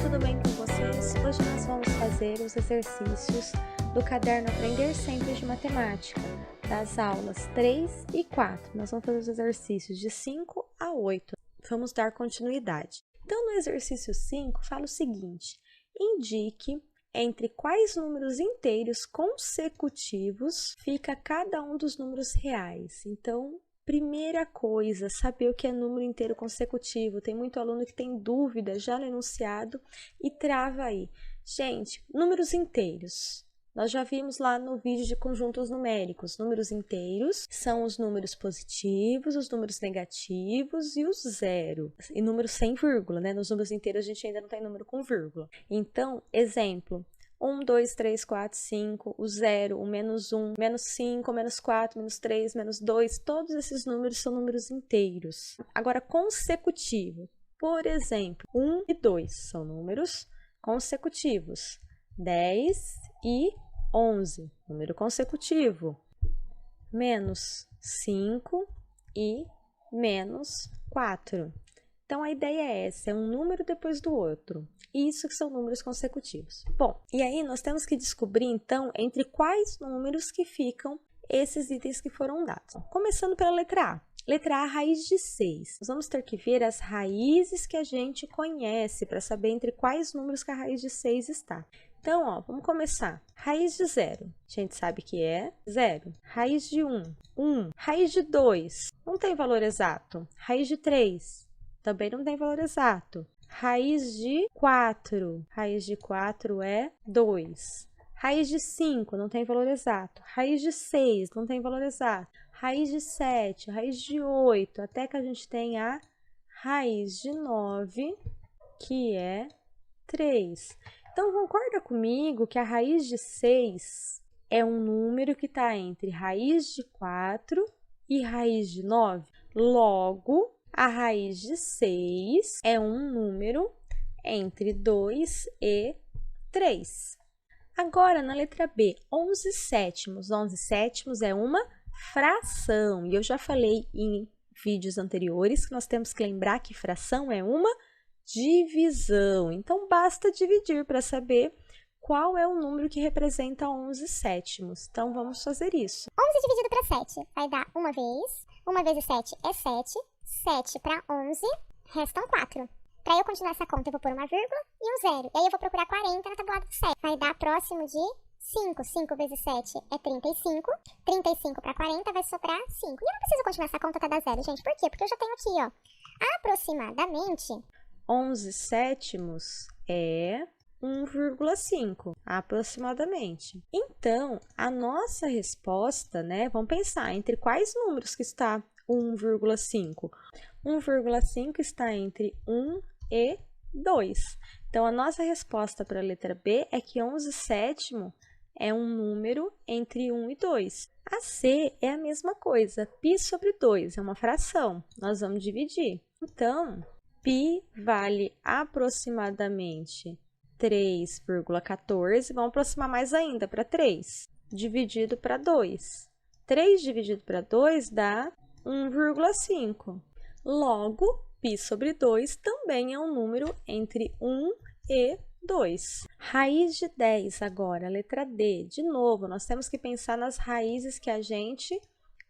tudo bem com vocês? Hoje nós vamos fazer os exercícios do caderno Aprender Sempre de Matemática, das aulas 3 e 4. Nós vamos fazer os exercícios de 5 a 8. Vamos dar continuidade. Então, no exercício 5, fala o seguinte: indique entre quais números inteiros consecutivos fica cada um dos números reais. Então, primeira coisa, saber o que é número inteiro consecutivo. Tem muito aluno que tem dúvida já no enunciado e trava aí. Gente, números inteiros. Nós já vimos lá no vídeo de conjuntos numéricos. Números inteiros são os números positivos, os números negativos e o zero. E números sem vírgula, né? Nos números inteiros a gente ainda não tem número com vírgula. Então, exemplo. 1, 2, 3, 4, 5, o 0, o menos 1, menos 5, menos 4, menos 3, menos 2, todos esses números são números inteiros. Agora, consecutivo, por exemplo, 1 e 2 são números consecutivos. 10 e 11, número consecutivo. Menos 5 e menos 4. Então, a ideia é essa, é um número depois do outro. Isso que são números consecutivos. Bom, e aí nós temos que descobrir, então, entre quais números que ficam esses itens que foram dados. Começando pela letra A. Letra A, raiz de 6. Nós vamos ter que ver as raízes que a gente conhece para saber entre quais números que a raiz de 6 está. Então, ó, vamos começar. Raiz de 0, a gente sabe que é 0. Raiz de 1, 1. Raiz de 2, não tem valor exato. Raiz de 3, também não tem valor exato. Raiz de 4 é 2. Raiz de 5 não tem valor exato. Raiz de 6 não tem valor exato. Raiz de 7, raiz de 8, até que a gente tem a raiz de 9, que é 3. Então, concorda comigo que a raiz de 6 é um número que está entre raiz de 4 e raiz de 9? Logo, a raiz de 6 é um número entre 2 e 3. Agora, na letra B, 11 sétimos. 11 sétimos é uma fração. E eu já falei em vídeos anteriores que nós temos que lembrar que fração é uma divisão. Então, basta dividir para saber qual é o número que representa 11 sétimos. Então, vamos fazer isso. 11 dividido para 7 vai dar uma vez. 1 vezes 7 é 7. 7 para 11, restam 4. Para eu continuar essa conta, eu vou pôr uma vírgula e um zero. E aí eu vou procurar 40 na tabuada do 7. Vai dar próximo de 5. 5 vezes 7 é 35. 35 para 40 vai sobrar 5. E eu não preciso continuar essa conta até dar zero, gente. Por quê? Porque eu já tenho aqui, ó, aproximadamente 11 sétimos é 1,5, aproximadamente. Então, a nossa resposta, né, vamos pensar entre quais números que está 1,5. 1,5 está entre 1 e 2. Então, a nossa resposta para a letra B é que 11 sétimo é um número entre 1 e 2. A C é a mesma coisa, π sobre 2, é uma fração. Nós vamos dividir. Então, π vale aproximadamente 3,14. Vamos aproximar mais ainda para 3, dividido para 2. 3 dividido para 2 dá 1,5. Logo, π sobre 2 também é um número entre 1 e 2. Raiz de 10 agora, letra D. De novo, nós temos que pensar nas raízes que a gente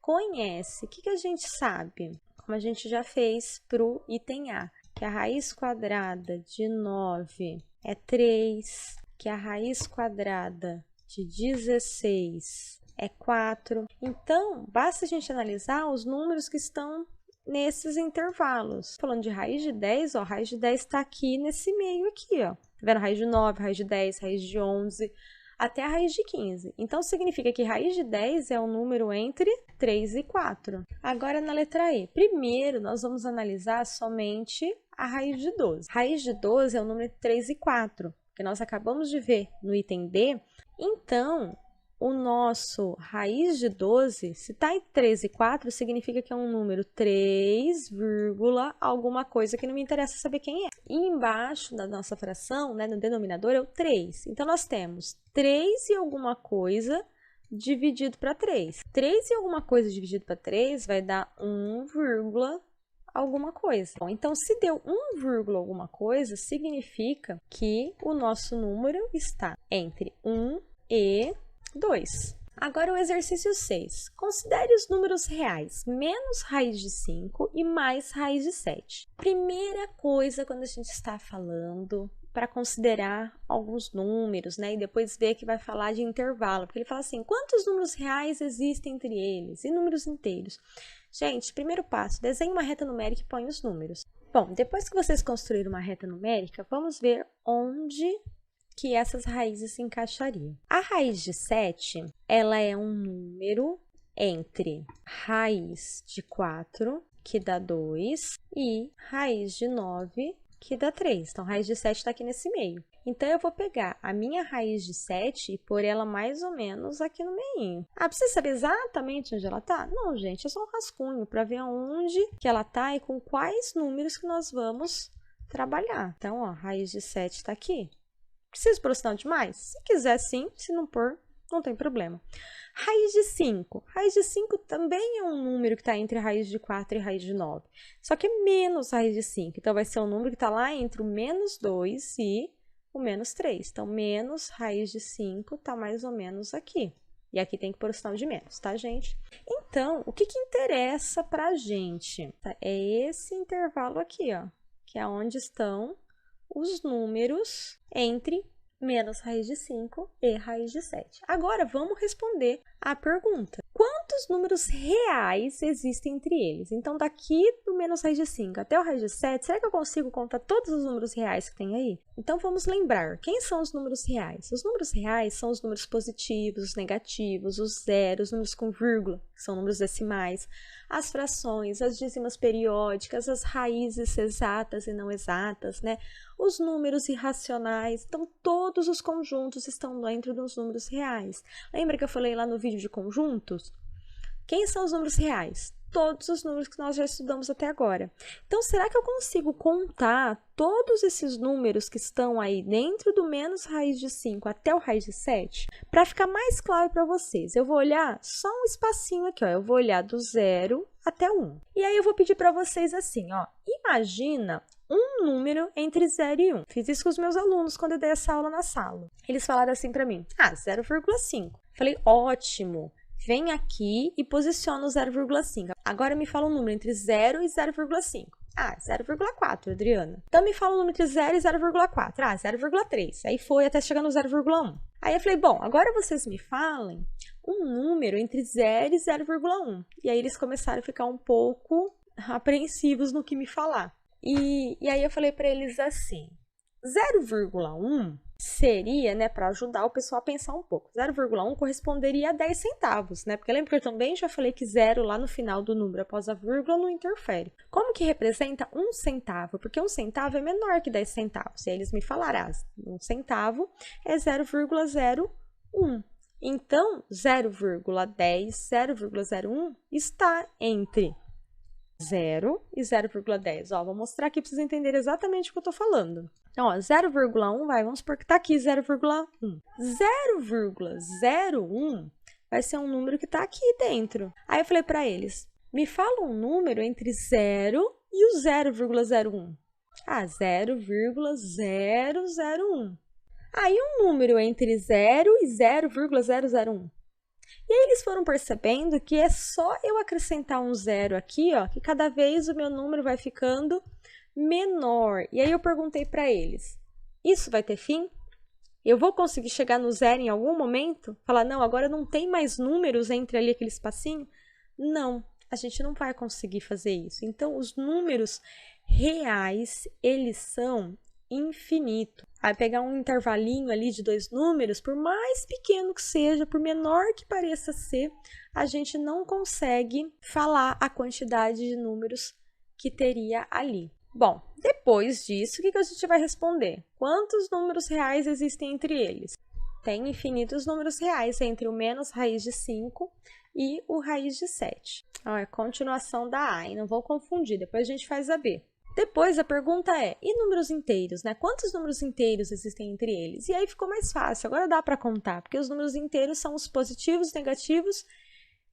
conhece. O que a gente sabe? Como a gente já fez para o item A, que a raiz quadrada de 9 é 3, que a raiz quadrada de 16 é 4. Então, basta a gente analisar os números que estão nesses intervalos. Falando de raiz de 10, ó, a raiz de 10 está aqui nesse meio aqui, ó. Tá vendo? Raiz de 9, raiz de 10, raiz de 11, até a raiz de 15. Então, significa que raiz de 10 é um número entre 3 e 4. Agora, na letra E. Primeiro, nós vamos analisar somente a raiz de 12. Raiz de 12 é o número entre 3 e 4, que nós acabamos de ver no item D. Então, o nosso raiz de 12, se está entre 3 e 4, significa que é um número 3, alguma coisa que não me interessa saber quem é. E embaixo da nossa fração, né, no denominador, é o 3. Então, nós temos 3 e alguma coisa dividido para 3. 3 e alguma coisa dividido para 3 vai dar 1, alguma coisa. Bom, então, se deu 1, alguma coisa, significa que o nosso número está entre 1 e 2. Agora o exercício 6. Considere os números reais menos raiz de 5 e mais raiz de 7. Primeira coisa quando a gente está falando para considerar alguns números, né? E depois ver que vai falar de intervalo, porque ele fala assim, quantos números reais existem entre eles e números inteiros? Gente, primeiro passo, desenhe uma reta numérica e põe os números. Bom, depois que vocês construíram uma reta numérica, vamos ver onde que essas raízes se encaixariam. A raiz de 7, ela é um número entre raiz de 4, que dá 2, e raiz de 9, que dá 3. Então, a raiz de 7 está aqui nesse meio. Então, eu vou pegar a minha raiz de 7 e pôr ela mais ou menos aqui no meio. Ah, precisa saber exatamente onde ela está? Não, gente, é só um rascunho para ver onde que ela está e com quais números que nós vamos trabalhar. Então, ó, a raiz de 7 está aqui. Precisa pôr o sinal de mais? Se quiser, sim. Se não pôr, não tem problema. Raiz de 5. Raiz de 5 também é um número que está entre a raiz de 4 e a raiz de 9. Só que é menos raiz de 5. Então, vai ser um número que está lá entre o menos 2 e o menos 3. Então, menos raiz de 5 está mais ou menos aqui. E aqui tem que pôr o sinal de menos, tá, gente? Então, o que interessa para a gente? É esse intervalo aqui, ó, que é onde estão os números entre menos raiz de 5 e raiz de 7. Agora, vamos responder a pergunta. Quantos números reais existem entre eles? Então, daqui do menos raiz de 5 até o raiz de 7, será que eu consigo contar todos os números reais que tem aí? Então, vamos lembrar, quem são os números reais? Os números reais são os números positivos, os negativos, os zeros, os números com vírgula, que são números decimais, as frações, as dízimas periódicas, as raízes exatas e não exatas, né? Os números irracionais. Então, todos os conjuntos estão dentro dos números reais. Lembra que eu falei lá no vídeo de conjuntos? Quem são os números reais? Todos os números que nós já estudamos até agora. Então, será que eu consigo contar todos esses números que estão aí dentro do menos raiz de 5 até o raiz de 7? Para ficar mais claro para vocês, eu vou olhar só um espacinho aqui, ó. Eu vou olhar do 0 até o 1. E aí, eu vou pedir para vocês assim, ó. Imagina um número entre 0 e 1. Fiz isso com os meus alunos quando eu dei essa aula na sala. Eles falaram assim para mim, 0,5. Falei, ótimo. Vem aqui e posiciona o 0,5. Agora me fala um número entre 0 e 0,5. 0,4, Adriana. Então, me fala um número entre 0 e 0,4. 0,3. Aí foi até chegar no 0,1. Aí eu falei, bom, agora vocês me falem um número entre 0 e 0,1. E aí eles começaram a ficar um pouco apreensivos no que me falar. E aí eu falei para eles assim, 0,1 seria, né, para ajudar o pessoal a pensar um pouco. 0,1 corresponderia a 10 centavos, né? Porque lembra que eu também já falei que 0 lá no final do número após a vírgula não interfere. Como que representa 1 centavo? Porque 1 centavo é menor que 10 centavos. E aí eles me falaram, 1 centavo é 0,01. Então, 0,10, 0,01 está entre 0 e 0,10. Ó, vou mostrar aqui para vocês entenderem exatamente o que eu estou falando. Então, ó, 0,1 vamos supor que está aqui 0,1. 0,01 vai ser um número que está aqui dentro. Aí eu falei para eles, me fala um número entre 0 e o 0,01. 0,001. Aí um número entre 0 e 0,001. E aí eles foram percebendo que é só eu acrescentar um 0 aqui, ó, que cada vez o meu número vai ficando menor. E aí eu perguntei para eles, isso vai ter fim? Eu vou conseguir chegar no 0 em algum momento? Falar, não, agora não tem mais números entre ali aquele espacinho? Não, a gente não vai conseguir fazer isso. Então, os números reais, eles são infinitos. Aí pegar um intervalinho ali de 2 números, por mais pequeno que seja, por menor que pareça ser, a gente não consegue falar a quantidade de números que teria ali. Bom, depois disso, o que a gente vai responder? Quantos números reais existem entre eles? Tem infinitos números reais entre o menos raiz de 5 e o raiz de 7. Ó, é continuação da A, e não vou confundir, depois a gente faz a B. Depois a pergunta é, e números inteiros, né? Quantos números inteiros existem entre eles? E aí ficou mais fácil, agora dá para contar, porque os números inteiros são os positivos, negativos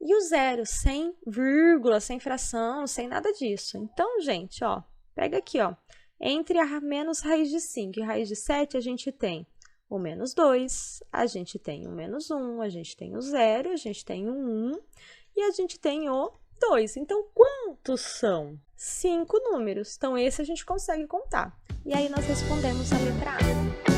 E o 0 sem vírgula, sem fração, sem nada disso. Então, gente, ó, pega aqui, ó. Entre a menos raiz de 5 e raiz de 7, a gente tem o menos 2, a gente tem o menos 1, a gente tem o 0, a gente tem o 1 e a gente tem o 2. Então, quantos são? 5 números. Então, esse a gente consegue contar. E aí, nós respondemos a letra A.